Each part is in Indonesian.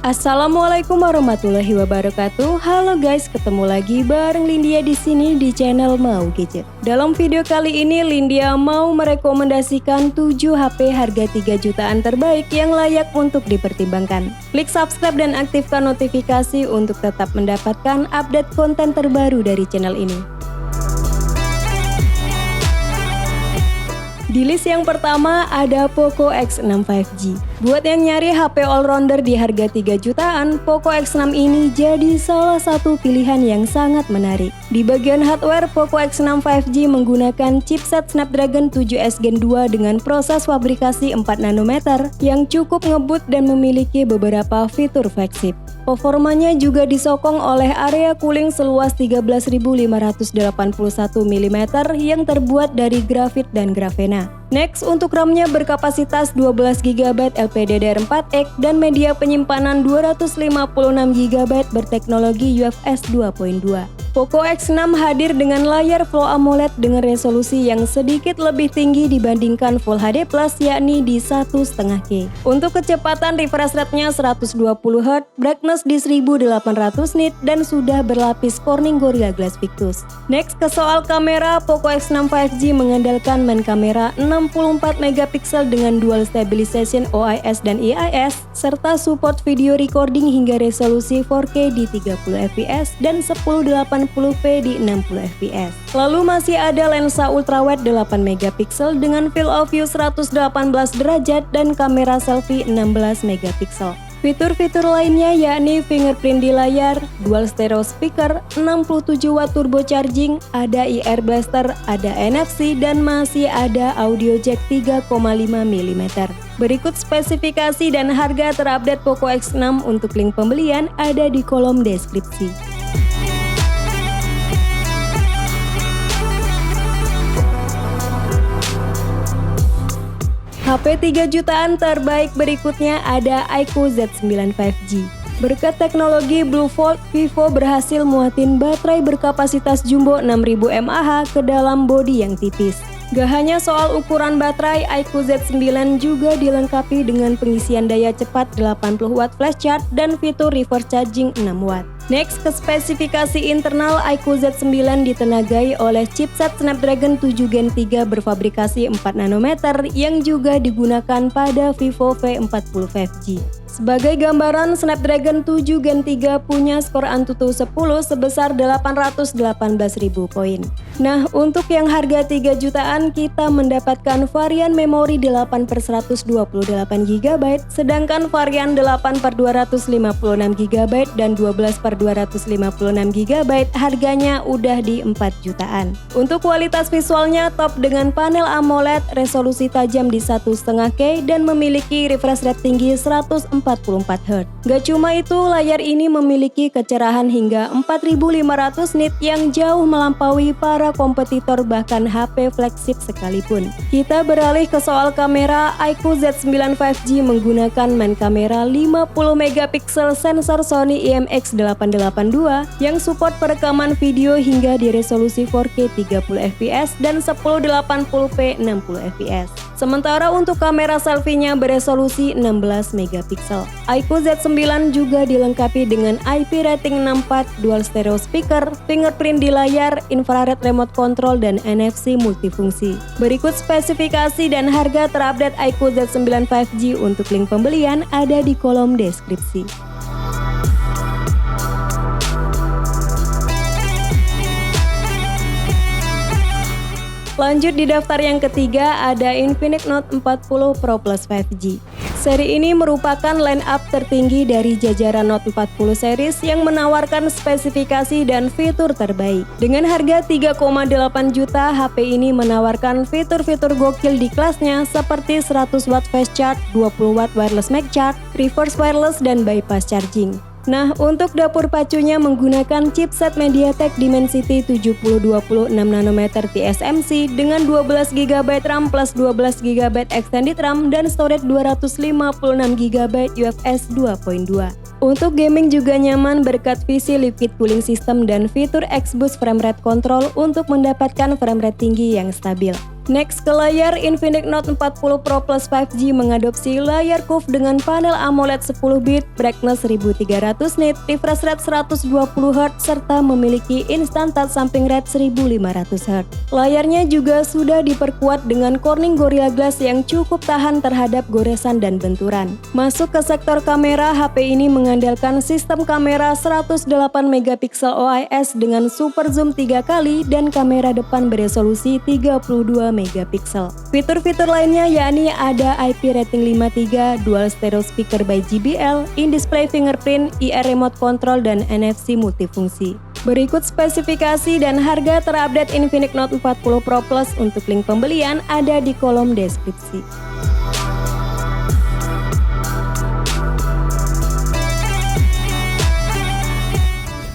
Assalamualaikum warahmatullahi wabarakatuh. Halo guys, ketemu lagi bareng Lindia di sini di channel Mau Gadget. Dalam video kali ini Lindia mau merekomendasikan 7 HP harga 3 jutaan terbaik yang layak untuk dipertimbangkan. Klik subscribe dan aktifkan notifikasi untuk tetap mendapatkan update konten terbaru dari channel ini. Di list yang pertama ada Poco X6 5G. Buat yang nyari HP all-rounder di harga 3 jutaan, Poco X6 ini jadi salah satu pilihan yang sangat menarik. Di bagian hardware, Poco X6 5G menggunakan chipset Snapdragon 7S Gen 2 dengan proses fabrikasi 4 nanometer yang cukup ngebut dan memiliki beberapa fitur flagship. Performanya juga disokong oleh area cooling seluas 13.581 mm yang terbuat dari grafit dan grafena. Next, untuk RAM-nya berkapasitas 12 GB LPDDR4X dan media penyimpanan 256 GB berteknologi UFS 2.2. Poco X6 hadir dengan layar Full AMOLED dengan resolusi yang sedikit lebih tinggi dibandingkan Full HD+, yakni di 1,5K. Untuk kecepatan refresh rate-nya 120Hz, brightness di 1800 nit dan sudah berlapis Corning Gorilla Glass Victus. Next, ke soal kamera, Poco X6 5G mengandalkan main kamera 64 MP dengan dual stabilization OIS dan IIS serta support video recording hingga resolusi 4K di 30fps dan 1080p di 60fps. Lalu masih ada lensa ultrawide 8 MP dengan field of view 118 derajat dan kamera selfie 16 MP. Fitur-fitur lainnya yakni fingerprint di layar, dual stereo speaker, 67W turbo charging, ada IR blaster, ada NFC, dan masih ada audio jack 3,5 mm. Berikut spesifikasi dan harga terupdate Poco X6 untuk link pembelian ada di kolom deskripsi. HP 3 jutaan terbaik berikutnya ada iQOO Z9 5G. Berkat teknologi BlueVolt, Vivo berhasil muatin baterai berkapasitas jumbo 6000 mAh ke dalam bodi yang tipis. Gak hanya soal ukuran baterai, iQOO Z9 juga dilengkapi dengan pengisian daya cepat 80W flash charge dan fitur reverse charging 6W. Next, ke spesifikasi internal, iQOO Z9 ditenagai oleh chipset Snapdragon 7 Gen 3 berfabrikasi 4 nanometer yang juga digunakan pada Vivo V40 5G. Sebagai gambaran, Snapdragon 7 Gen 3 punya skor Antutu 10 sebesar 818.000 poin. Nah, untuk yang harga 3 jutaan kita mendapatkan varian memori 8/128GB, sedangkan varian 8/256GB dan 12/256GB harganya udah di 4 jutaan. Untuk kualitas visualnya top dengan panel AMOLED, resolusi tajam di 1,5K dan memiliki refresh rate tinggi 144Hz. Gak cuma itu, layar ini memiliki kecerahan hingga 4500 nit yang jauh melampaui para kompetitor bahkan HP flagship sekalipun. Kita beralih ke soal kamera, iQOO Z9 5G menggunakan main kamera 50 MP sensor Sony IMX882 yang support perekaman video hingga di resolusi 4K 30fps dan 1080p 60fps. Sementara untuk kamera selfie-nya beresolusi 16 MP. iQOO Z9 juga dilengkapi dengan IP rating 64, dual stereo speaker, fingerprint di layar, infrared remote control, dan NFC multifungsi. Berikut spesifikasi dan harga terupdate iQOO Z9 5G untuk link pembelian ada di kolom deskripsi. Lanjut di daftar yang ketiga ada Infinix Note 40 Pro Plus 5G. Seri ini merupakan line-up tertinggi dari jajaran Note 40 series yang menawarkan spesifikasi dan fitur terbaik. Dengan harga 3,8 juta, HP ini menawarkan fitur-fitur gokil di kelasnya seperti 100W fast charge, 20W wireless mag charge, reverse wireless, dan bypass charging. Nah, untuk dapur pacunya menggunakan chipset MediaTek Dimensity 7020 6nm TSMC dengan 12GB RAM plus 12GB extended RAM dan storage 256GB UFS 2.2. Untuk gaming juga nyaman berkat VC Liquid Cooling System dan fitur X-Boost Frame Rate Control untuk mendapatkan frame rate tinggi yang stabil. Next ke layar, Infinix Note 40 Pro Plus 5G mengadopsi layar curve dengan panel AMOLED 10 bit, brightness 1300 nit, refresh rate 120Hz, serta memiliki instant touch samping rate 1500Hz. Layarnya juga sudah diperkuat dengan Corning Gorilla Glass yang cukup tahan terhadap goresan dan benturan. Masuk ke sektor kamera, HP ini mengandalkan sistem kamera 108 megapiksel OIS dengan super zoom 3 kali dan kamera depan beresolusi 32 megapiksel. Fitur-fitur lainnya yakni ada IP rating 5.3, dual stereo speaker by JBL, in-display fingerprint, IR remote control, dan NFC multifungsi. Berikut spesifikasi dan harga terupdate Infinix Note 40 Pro Plus. Untuk link pembelian ada di kolom deskripsi.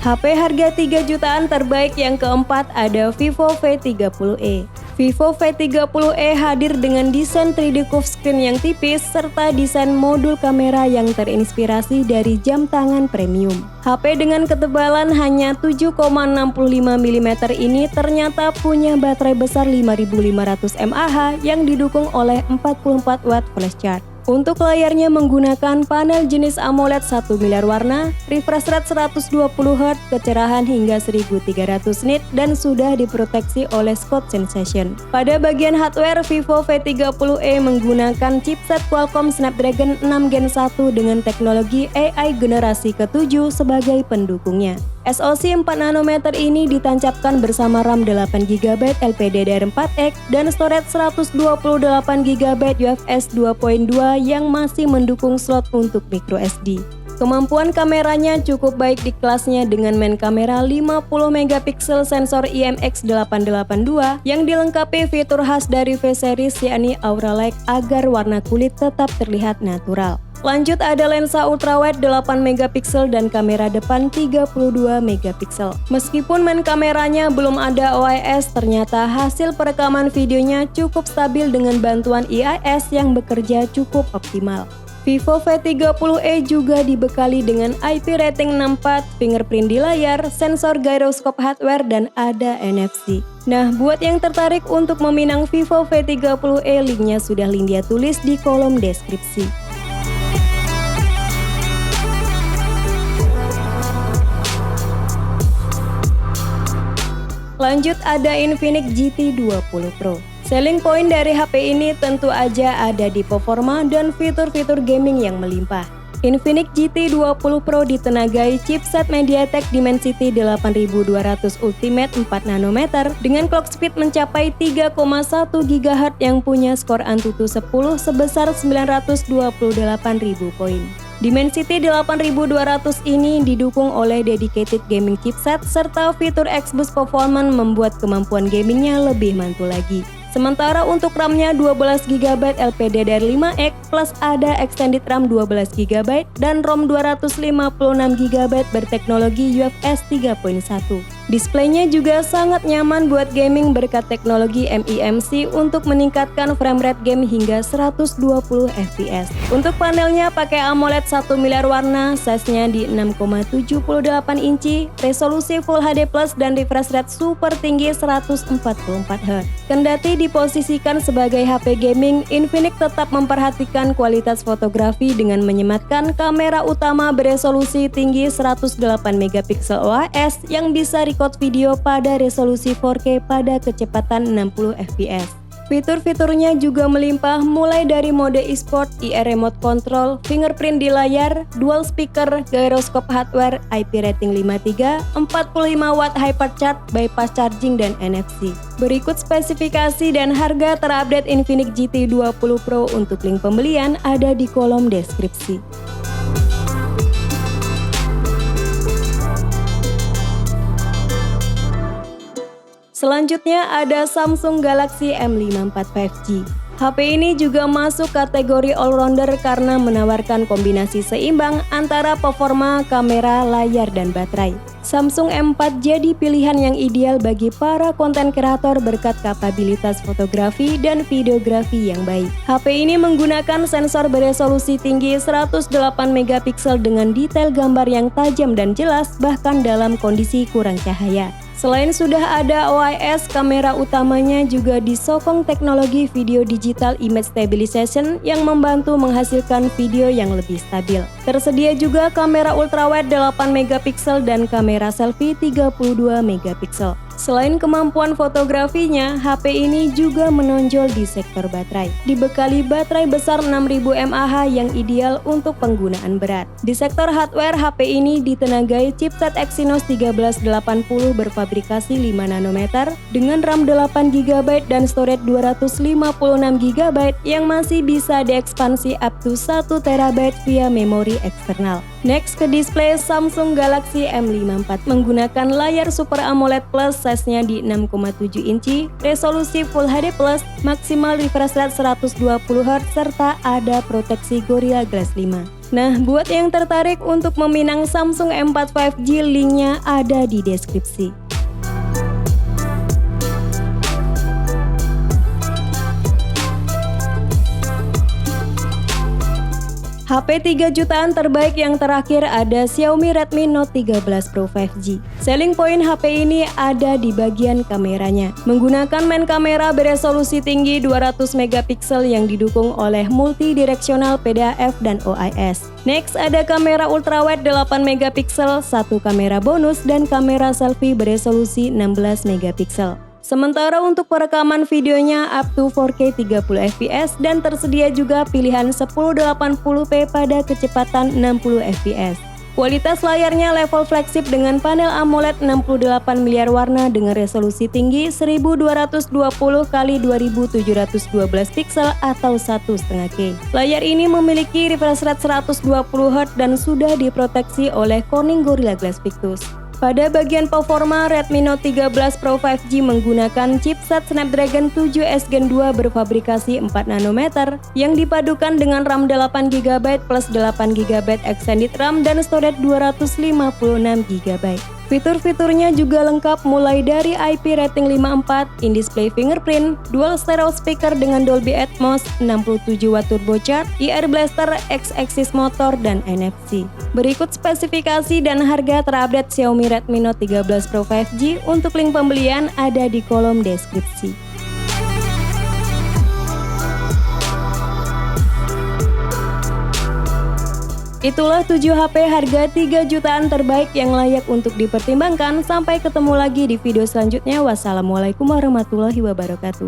HP harga 3 jutaan terbaik yang keempat ada Vivo V30e. Vivo V30e hadir dengan desain 3D curve screen yang tipis serta desain modul kamera yang terinspirasi dari jam tangan premium. HP dengan ketebalan hanya 7,65 mm ini ternyata punya baterai besar 5500 mAh yang didukung oleh 44 watt flash charge. Untuk layarnya menggunakan panel jenis AMOLED 1 miliar warna, refresh rate 120Hz, kecerahan hingga 1300 nit, dan sudah diproteksi oleh Scotch Sensation. Pada bagian hardware, Vivo V30e menggunakan chipset Qualcomm Snapdragon 6 Gen 1 dengan teknologi AI generasi ke-7 sebagai pendukungnya. SoC 4 nanometer ini ditancapkan bersama RAM 8GB LPDDR4X dan storage 128GB UFS 2.2 yang masih mendukung slot untuk microSD. Kemampuan kameranya cukup baik di kelasnya dengan main kamera 50 megapiksel sensor IMX882 yang dilengkapi fitur khas dari V series yakni Aura Light agar warna kulit tetap terlihat natural. Lanjut ada lensa ultrawide 8 megapiksel dan kamera depan 32 megapiksel. Meskipun main kameranya belum ada OIS, ternyata hasil perekaman videonya cukup stabil dengan bantuan IIS yang bekerja cukup optimal. Vivo V30e juga dibekali dengan IP rating 64, fingerprint di layar, sensor gyroscope hardware, dan ada NFC. Nah, buat yang tertarik untuk meminang Vivo V30e, linknya sudah Lindia tulis di kolom deskripsi. Lanjut ada Infinix GT 20 Pro. Selling point dari HP ini tentu aja ada di performa dan fitur-fitur gaming yang melimpah. Infinix GT 20 Pro ditenagai chipset MediaTek Dimensity 8200 Ultimate 4 nanometer dengan clock speed mencapai 3,1 GHz yang punya skor Antutu 10 sebesar 928.000 poin. Dimensity 8200 ini didukung oleh dedicated gaming chipset serta fitur X-Boost Performance membuat kemampuan gamingnya lebih mantul lagi. Sementara untuk RAM-nya 12GB LPDDR5X plus ada extended RAM 12GB dan ROM 256GB berteknologi UFS 3.1. Displaynya juga sangat nyaman buat gaming berkat teknologi MIMC untuk meningkatkan frame rate game hingga 120 fps. Untuk panelnya pakai AMOLED 1 miliar warna, size-nya di 6,78 inci, resolusi Full HD Plus dan refresh rate super tinggi 144Hz. Kendati diposisikan sebagai HP gaming, Infinix tetap memperhatikan kualitas fotografi dengan menyematkan kamera utama beresolusi tinggi 108 megapiksel OIS yang bisa record video pada resolusi 4K pada kecepatan 60 fps. Fitur-fiturnya juga melimpah mulai dari mode e-sport, IR remote control, fingerprint di layar, dual speaker, gyroscope hardware, IP rating 5.3, 45 watt hypercharge, bypass charging, dan NFC. Berikut spesifikasi dan harga terupdate Infinix GT 20 Pro. Untuk link pembelian ada di kolom deskripsi. Selanjutnya ada Samsung Galaxy M54 5G. HP ini juga masuk kategori all-rounder karena menawarkan kombinasi seimbang antara performa, kamera, layar, dan baterai. Samsung M4 jadi pilihan yang ideal bagi para konten kreator berkat kapabilitas fotografi dan videografi yang baik. HP ini menggunakan sensor beresolusi tinggi 108 megapiksel dengan detail gambar yang tajam dan jelas bahkan dalam kondisi kurang cahaya. Selain sudah ada OIS, kamera utamanya juga disokong teknologi video digital image stabilization yang membantu menghasilkan video yang lebih stabil. Tersedia juga kamera ultrawide 8 megapiksel dan kamera selfie 32 megapiksel. Selain kemampuan fotografinya, HP ini juga menonjol di sektor baterai. Dibekali baterai besar 6000 mAh yang ideal untuk penggunaan berat. Di sektor hardware, HP ini ditenagai chipset Exynos 1380 berfabrikasi 5 nanometer dengan RAM 8 GB dan storage 256 GB yang masih bisa diekspansi up to 1 TB via memori eksternal. Next ke display, Samsung Galaxy M54 menggunakan layar Super AMOLED Plus, size-nya di 6,7 inci, resolusi Full HD+, maksimal refresh rate 120Hz, serta ada proteksi Gorilla Glass 5. Nah, buat yang tertarik untuk meminang Samsung M4 5G, linknya ada di deskripsi. HP 3 jutaan terbaik yang terakhir ada Xiaomi Redmi Note 13 Pro 5G. Selling point HP ini ada di bagian kameranya. Menggunakan main kamera beresolusi tinggi 200 megapiksel yang didukung oleh multidireksional PDAF dan OIS. Next ada kamera ultrawide 8 megapiksel, satu kamera bonus dan kamera selfie beresolusi 16 megapiksel. Sementara untuk perekaman videonya up to 4K 30fps dan tersedia juga pilihan 1080p pada kecepatan 60fps. Kualitas layarnya level flagship dengan panel AMOLED 68 miliar warna dengan resolusi tinggi 1220 x 2712 piksel atau 1,5K. Layar ini memiliki refresh rate 120Hz dan sudah diproteksi oleh Corning Gorilla Glass Victus. Pada bagian performa, Redmi Note 13 Pro 5G menggunakan chipset Snapdragon 7S Gen 2 berfabrikasi 4 nanometer yang dipadukan dengan RAM 8GB plus 8GB extended RAM dan storage 256GB. Fitur-fiturnya juga lengkap mulai dari IP rating 5.4, in-display fingerprint, dual stereo speaker dengan Dolby Atmos, 67 watt turbocharged, IR Blaster, X-axis motor, dan NFC. Berikut spesifikasi dan harga terupdate Xiaomi Redmi Note 13 Pro 5G. Untuk link pembelian ada di kolom deskripsi. Itulah 7 HP harga 3 jutaan terbaik yang layak untuk dipertimbangkan. Sampai ketemu lagi di video selanjutnya. Wassalamualaikum warahmatullahi wabarakatuh.